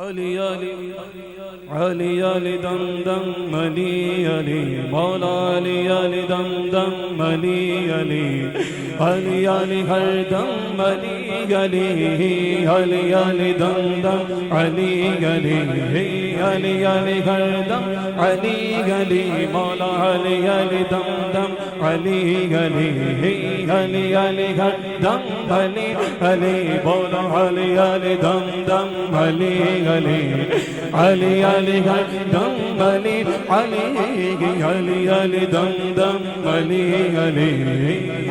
علی علی علی علی دم دم علی علی مولا علی علی دم دم علی علی علی علی ہر دم علی علی علی علی دم دم علی علی علی علی ہر دم علی علی مولا علی علی دم دم علی علی علی علی ہر دم علی علی مولا علی علی دم دم علی علی علی علی ہر دم علی علی علی علی دم دم علی علی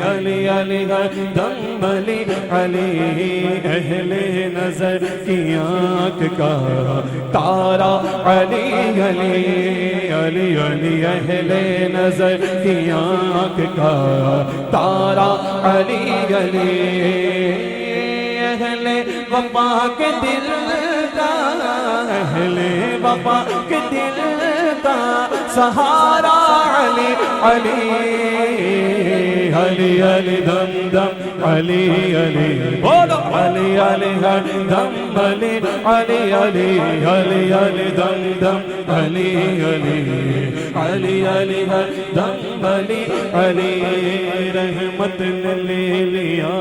علی علی ہر دم علی علی اہل نظر کی آنکھ کا تارا علی علی علی علی اہل نظر کی آنکھ کا تارا علی علی اہل وفا کے دل کا اہل وفا کے دل کا سہارا علی علی علی علی دم دم علی علی بولو علی علی ہر دم علی علی علی علی علی دم دم علی علی علی علی ہر دم علی علی رحمت نے لے لیا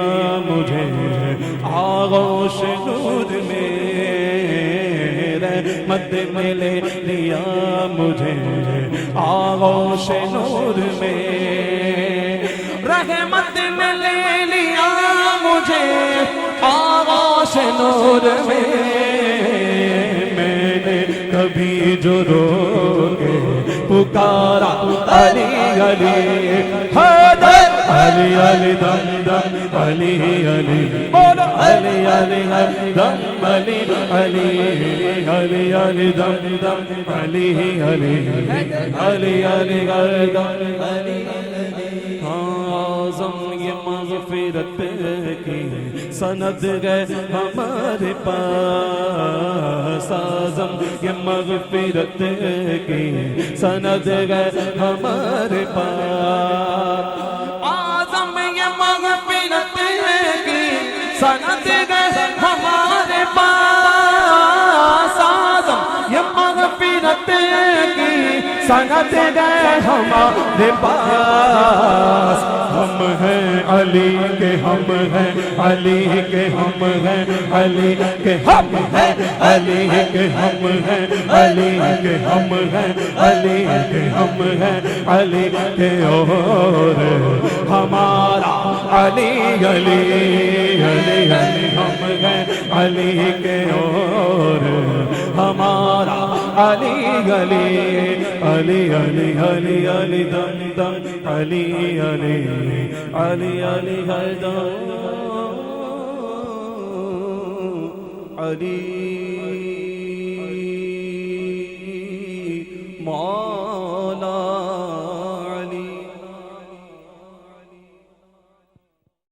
مجھے آغوش نور میں رحمت نے لے لیا مجھے آغوش نور میں رحمت نے لے لیا مجھے آغوش نور میں میں نے کبھی جو رو کے پکارا علی علی حیدر علی علی دم دم علی علی بولو علی علی دم علی علی علی علی دم دم علی علی علی علی دم علی اعظم یہ مغفرت کی سند گئے ہمارے پاس اعظم یہ مغفرت کی سند گئے ہمارے پاس اعظم یہ مغفرت کی سند گئے ہمارے پاس اعظم یہ مغفرت کی سند گئے ہمارے پاس ہم ہیں علی کے ہم ہیں علی کے ہم ہیں علی کے ہم ہیں علی کے ہم ہیں علی کے ہم ہیں علی کے ہم ہیں علی کے اور ہمارا علی علی علی علی ہم ہیں علی کے اور ہمارا علی علی علی علی علی علی دم دم علی علی علی علی ہر دم علی مولا